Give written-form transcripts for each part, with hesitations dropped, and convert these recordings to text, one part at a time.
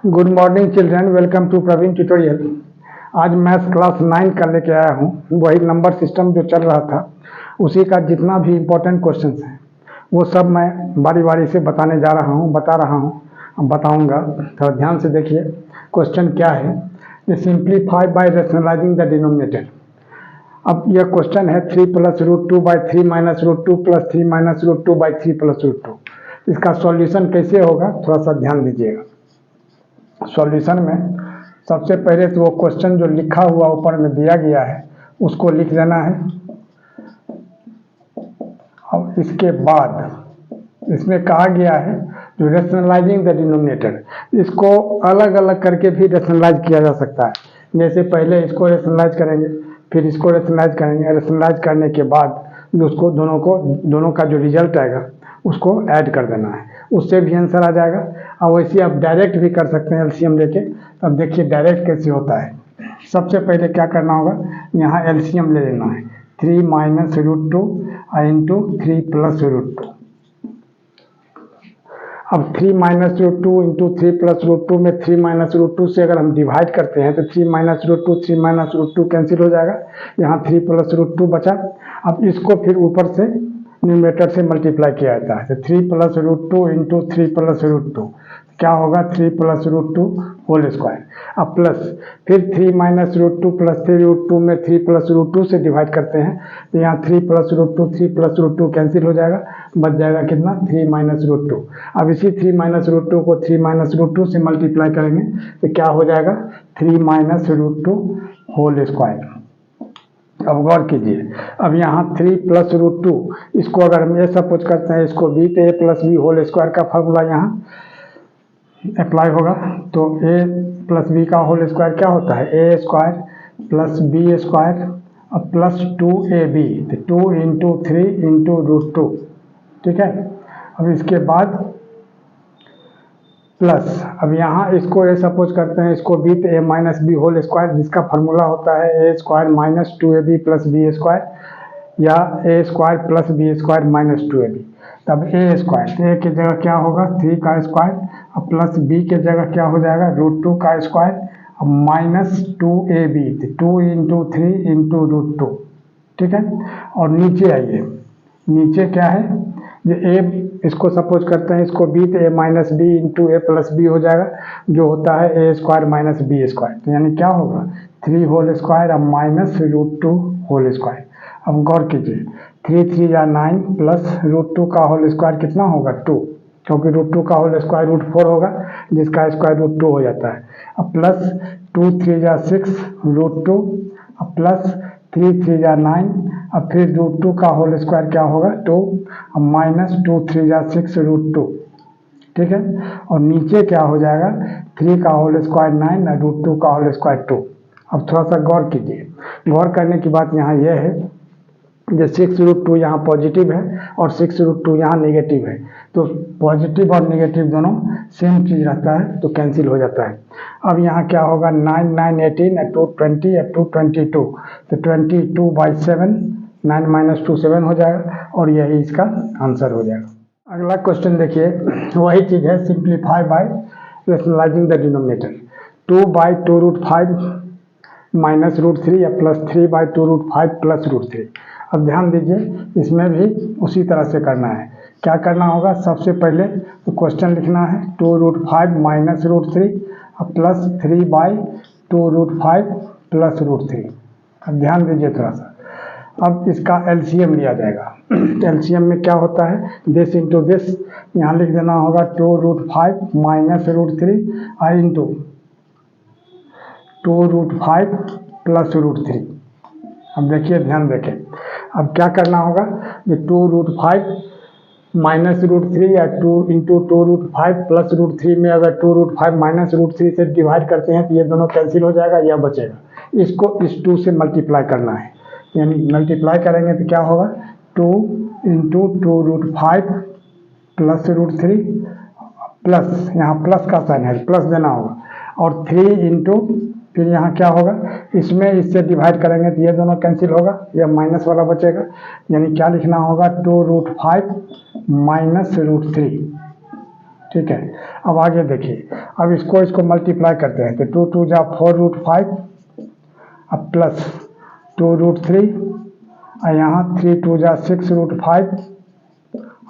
Good morning children, welcome to Praveen tutorial. आज maths class 9 का लेके आया हूँ। वही नंबर सिस्टम जो चल रहा था उसी का जितना भी इम्पोर्टेंट क्वेश्चंस हैं वो सब मैं बारी बारी से बता रहा हूँ, बताऊँगा। थोड़ा ध्यान से देखिए क्वेश्चन क्या है। Simplify by rationalizing the denominator. अब यह क्वेश्चन है 3 + √2 / 3 - √2 + 3 - √2 / 3 + √2। इसका सॉल्यूशन कैसे होगा थोड़ा सा ध्यान दीजिएगा। सॉल्यूशन में सबसे पहले तो वो क्वेश्चन जो लिखा हुआ ऊपर में दिया गया है उसको लिख देना है। और इसके बाद इसमें कहा गया है जो रैशनलाइजिंग द डिनोमिनेटर, इसको अलग अलग करके भी रैशनलाइज किया जा सकता है। जैसे पहले इसको रैशनलाइज करेंगे, फिर इसको रैशनलाइज करेंगे। रैशनलाइज करने के बाद उसको दोनों का जो रिजल्ट आएगा उसको ऐड कर देना है, उससे भी आंसर आ जाएगा। और वैसे आप डायरेक्ट भी कर सकते हैं एलसीएम लेके। अब देखिए डायरेक्ट कैसे होता है। सबसे पहले क्या करना होगा, यहाँ एलसीएम ले लेना है 3 - √2 इंटू 3 + √2। अब 3 - √2 इंटू 3 + √2 में 3 - √2 से अगर हम डिवाइड करते हैं तो 3 - √2 3 - √2 कैंसिल हो जाएगा। यहाँ 3 + √2 बचा। अब इसको फिर ऊपर से न्यूमरेटर से मल्टीप्लाई किया जाता है तो 3 + √2 इंटू 3 + √2 क्या होगा 3 + √2 होल स्क्वायर। अब प्लस फिर 3 - √2 + 3 √2 में 3 + √2 से डिवाइड करते हैं तो यहाँ 3 + √2 3 + √2 कैंसिल हो जाएगा, बच जाएगा कितना 3 - √2। अब इसी 3 - √2 को 3 - √2 से मल्टीप्लाई करेंगे तो क्या हो जाएगा 3 - √2 होल स्क्वायर। अब गौर कीजिए, अब यहाँ 3 + √2 इसको अगर हम ये सपोज करते हैं इसको b तो a + b होल स्क्वायर का फार्मूला यहाँ अप्लाई होगा। तो a + b का होल स्क्वायर क्या होता है a² + b² अब प्लस 2ab, तो 2 × 3 × √2। ठीक है। अब इसके बाद प्लस, अब यहाँ इसको ये सपोज करते हैं इसको b तो a - b होल स्क्वायर जिसका फार्मूला होता है a² - 2ab + b² या a² + b² - 2ab। तब a² की जगह क्या होगा 3 का स्क्वायर, अब प्लस b की जगह क्या हो जाएगा √2 का स्क्वायर, अब -2ab 2 × 3 × √2। ठीक है। और नीचे आइए, नीचे क्या है ये a इसको सपोज करते हैं इसको b तो a - b into a + b हो जाएगा जो होता है a² - b²। तो यानी क्या होगा 3 होल स्क्वायर अब -√2 होल स्क्वायर। अब गौर कीजिए 3 3 या 9 प्लस √2 का होल स्क्वायर कितना होगा 2, क्योंकि √2 का होल स्क्वायर √4 होगा जिसका स्क्वायर √2 हो जाता है। अब प्लस 2 3 या 6 √2, अब प्लस 3 3 या 9, अब फिर √2 का होल स्क्वायर क्या होगा 2, अब -2 3 या 6 √2। ठीक है। और नीचे क्या हो जाएगा 3 का होल स्क्वायर 9 और √2 का होल स्क्वायर 2। अब थोड़ा सा गौर कीजिए, गौर करने की बात यहाँ यह है जो 6 √2 यहाँ पॉजिटिव है और 6 √2 यहाँ नेगेटिव है, तो पॉजिटिव और नेगेटिव दोनों सेम चीज़ रहता है तो कैंसिल हो जाता है। अब यहाँ क्या होगा 9 9 18 2 20 2 22, तो 22/7 9 - 2 7 हो जाएगा और यही इसका आंसर हो जाएगा। अगला क्वेश्चन देखिए, वही चीज़ है simplify by rationalizing the denominator 2/2√5 -√3 या +3/2√5 +√3। अब ध्यान दीजिए इसमें भी उसी तरह से करना है। क्या करना होगा सबसे पहले तो क्वेश्चन लिखना है 2√5 -√3 अब +3/2√5 +√3। अब ध्यान दीजिए थोड़ा सा, अब इसका एलसीएम लिया जाएगा। एलसीएम में क्या होता है दिस इंटू दिस, यहाँ लिख देना होगा 2√5 -√3 इंटू 2√5 +√3। अब देखिए ध्यान देखें, अब क्या करना होगा ये 2√5 -√3 या 2 × 2√5 +√3 में अगर 2√5 -√3 से डिवाइड करते हैं तो ये दोनों कैंसिल हो जाएगा, यह बचेगा। इसको इस 2 से मल्टीप्लाई करना है, यानी मल्टीप्लाई करेंगे तो क्या होगा 2 × 2√5 +√3 प्लस यहाँ प्लस का साइन है प्लस देना होगा और 3 इंटू फिर यहाँ क्या होगा इसमें इससे डिवाइड करेंगे तो ये दोनों कैंसिल होगा, यह माइनस वाला बचेगा। यानी क्या लिखना होगा 2√5 -√3 ठीक है। अब आगे देखिए, अब इसको मल्टीप्लाई करते हैं तो 2 × 2 = 4√5, अब प्लस 2√3 और यहाँ 3 × 2 = 6√5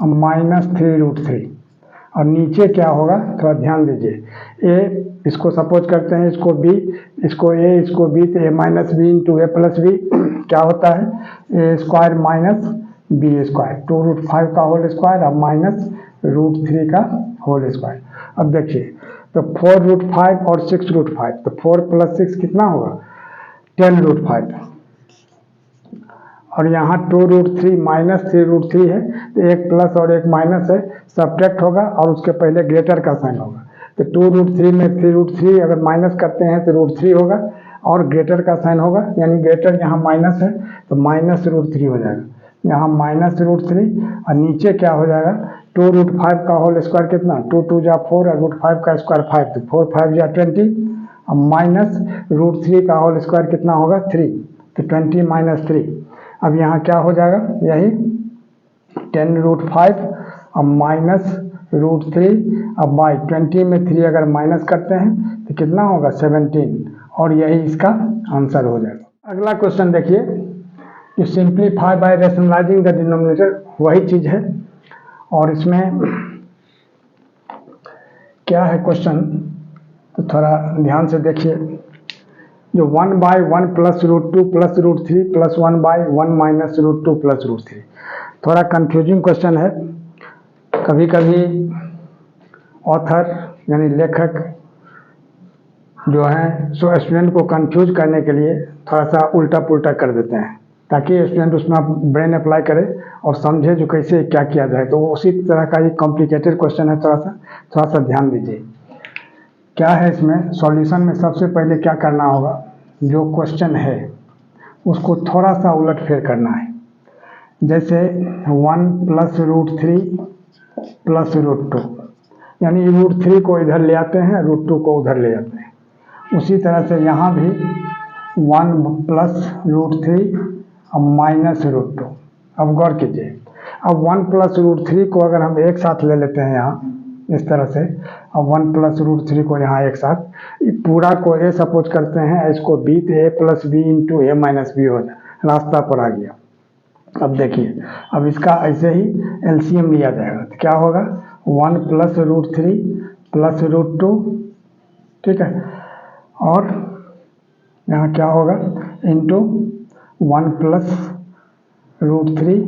और माइनस 3√3 और नीचे क्या होगा थोड़ा ध्यान दीजिए। ए इसको सपोज करते हैं, इसको बी, इसको ए, इसको बी, तो ए माइनस बी इंटू ए प्लस बी क्या होता है ए स्क्वायर माइनस बी स्क्वायर, 2√5 का होल स्क्वायर और माइनस √3 का होल स्क्वायर। अब देखिए तो 4√5 और 6√5, तो 4 + 6 कितना होगा 10√5 और यहाँ 2√3 माइनस 3√3 है, तो एक प्लस और एक माइनस है, सब्ट्रैक्ट होगा और उसके पहले ग्रेटर का साइन होगा। तो 2√3 में 3√3 अगर माइनस करते हैं तो √3 होगा और ग्रेटर का साइन होगा, यानी ग्रेटर यहाँ माइनस है तो माइनस √3 हो जाएगा, यहाँ माइनस √3 और नीचे क्या हो जाएगा 2√5 का होल स्क्वायर कितना 2 × 2 = 4 और √5 का स्क्वायर 5, तो 4 × 5 = 20 और माइनस √3 का होल स्क्वायर कितना होगा 3, तो 20 - 3। अब यहाँ क्या हो जाएगा यही 10√5 और माइनस √3 अब बाई 20 में 3 अगर माइनस करते हैं तो कितना होगा 17 और यही इसका आंसर हो जाएगा। अगला क्वेश्चन देखिए, you simplify by rationalizing the denominator, वही चीज़ है और इसमें क्या है क्वेश्चन तो थोड़ा ध्यान से देखिए। जो 1/1 + √2 + √3 + 1/1 - √2 + √3, थोड़ा कंफ्यूजिंग क्वेश्चन है। कभी कभी ऑथर यानी लेखक जो हैं सो स्टूडेंट को कंफ्यूज करने के लिए थोड़ा सा उल्टा पुल्टा कर देते हैं, ताकि स्टूडेंट उसमें ब्रेन अप्लाई करे और समझे जो कैसे क्या किया जाए। तो उसी तरह का ये कॉम्प्लिकेटेड क्वेश्चन है, थोड़ा सा ध्यान दीजिए। क्या है इसमें सॉल्यूशन में सबसे पहले क्या करना होगा, जो क्वेश्चन है उसको थोड़ा सा उलट फेर करना है। जैसे 1 + √3 + √2, यानी √3 को इधर ले आते हैं, √2 को उधर ले जाते हैं। उसी तरह से यहाँ भी 1 + √3 और माइनस √2। अब गौर कीजिए, अब 1 + √3 को अगर हम एक साथ ले लेते हैं यहाँ इस तरह से, अब 1 + √3 को यहाँ एक साथ, पूरा को ए सपोज करते हैं, इसको बी, तो a + b into a - b हो जाए, रास्ता पर आ गया। अब देखिए, अब इसका ऐसे ही एलसीएम लिया जाएगा तो क्या होगा 1 + √3 + √2, ठीक है, और यहाँ क्या होगा इंटू 1 + √3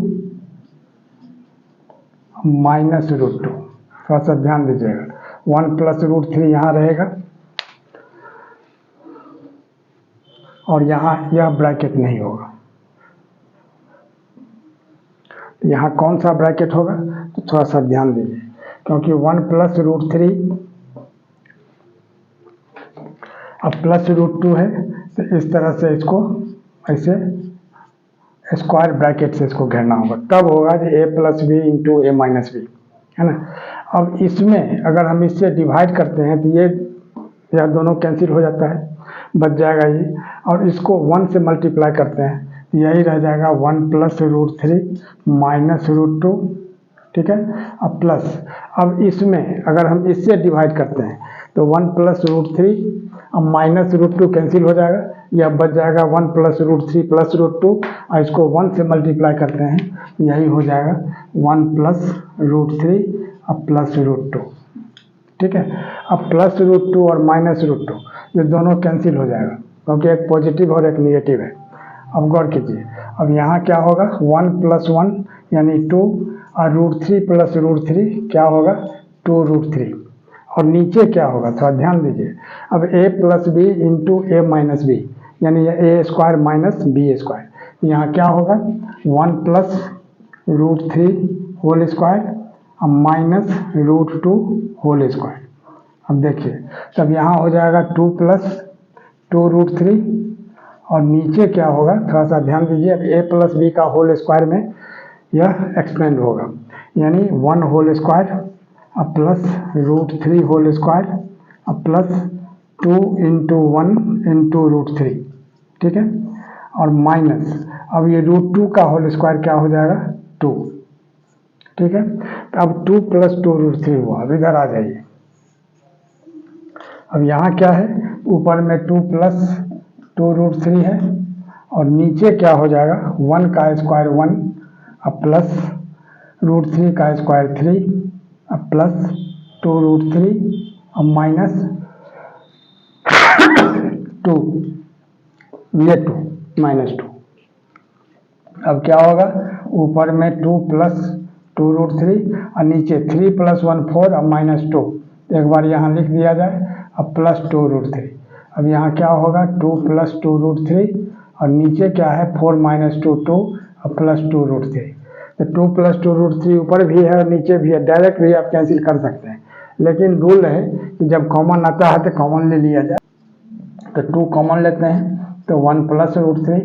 माइनस √2। थोड़ा सा ध्यान दीजिएगा, 1 + √3 यहाँ रहेगा और यहाँ यह ब्रैकेट नहीं होगा। यहाँ कौन सा ब्रैकेट होगा तो थोड़ा सा ध्यान दीजिए, क्योंकि 1 + √3 अब प्लस √2 है, तो इस तरह से इसको ऐसे स्क्वायर ब्रैकेट से इसको घेरना होगा, तब होगा कि a + b into a - b, है ना। अब इसमें अगर हम इससे डिवाइड करते हैं तो यह दोनों कैंसिल हो जाता है, बच जाएगा ये, और इसको 1 से मल्टीप्लाई करते हैं तो यही रह जाएगा 1 + √3 माइनस √2, ठीक है। अब प्लस, अब इसमें अगर हम इससे डिवाइड करते हैं तो 1 + √3 अब माइनस √2 कैंसिल हो जाएगा, यह बच जाएगा 1 + √3 + √2 और इसको 1 से मल्टीप्लाई करते हैं यही हो जाएगा 1 + √3 अब प्लस √2, ठीक है। अब प्लस √2 और माइनस √2 ये दोनों कैंसिल हो जाएगा, क्योंकि एक पॉजिटिव और एक निगेटिव है। अब गौर कीजिए, अब यहाँ क्या होगा 1 + 1 यानी 2 और √3 + √3 क्या होगा 2√3, और नीचे क्या होगा थोड़ा ध्यान दीजिए, अब a + b into a - b यानी a² - b², यहाँ क्या होगा 1 + √3 होल स्क्वायर और माइनस √2 होल स्क्वायर। अब देखिए, तब यहाँ हो जाएगा 2 + 2√3 और नीचे क्या होगा थोड़ा सा ध्यान दीजिए, अब a + b का होल स्क्वायर में यह एक्सपेंड होगा, यानी 1 होल स्क्वायर अब प्लस √3 होल स्क्वायर अब प्लस 2 × 1 × √3, ठीक है, और माइनस अब ये √2 का होल स्क्वायर क्या हो जाएगा 2, ठीक है। तो अब 2 + 2√3 हुआ। अब इधर आ जाइए। अब यहाँ क्या है, ऊपर में 2 + 2√3 है और नीचे क्या हो जाएगा, 1 का स्क्वायर 1, अब प्लस √3 का स्क्वायर 3, अब प्लस 2√3 अब माइनस 2, ये 2 -2। अब क्या होगा, ऊपर में 2 + 2√3 और नीचे 3 + 1 4 और -2। एक बार यहाँ लिख दिया जाए, अब प्लस 2√3। अब यहाँ क्या होगा, 2 + 2√3 और नीचे क्या है, 4 - 2 2 और प्लस 2√3। तो 2 + 2√3 ऊपर भी है और नीचे भी है, डायरेक्ट भी आप कैंसिल कर सकते हैं, लेकिन रूल है कि जब कॉमन आता है तो कॉमन ले लिया जाए। तो 2 कॉमन लेते हैं तो 1 + √3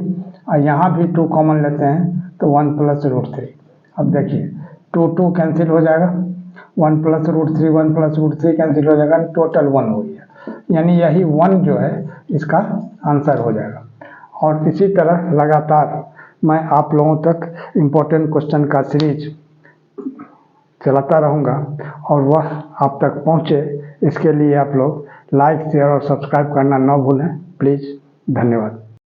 और यहाँ भी 2 कॉमन लेते हैं तो 1 + √3। अब देखिए 2 2 कैंसिल हो जाएगा, 1 + √3 1 + √3 कैंसिल हो जाएगा, टोटल 1 हो गया। यानी यही 1 जो है इसका आंसर हो जाएगा। और इसी तरह लगातार मैं आप लोगों तक इम्पोर्टेंट क्वेश्चन का सीरीज चलाता रहूँगा और वह आप तक पहुँचे, इसके लिए आप लोग लाइक शेयर और सब्सक्राइब करना ना भूलें प्लीज़। धन्यवाद।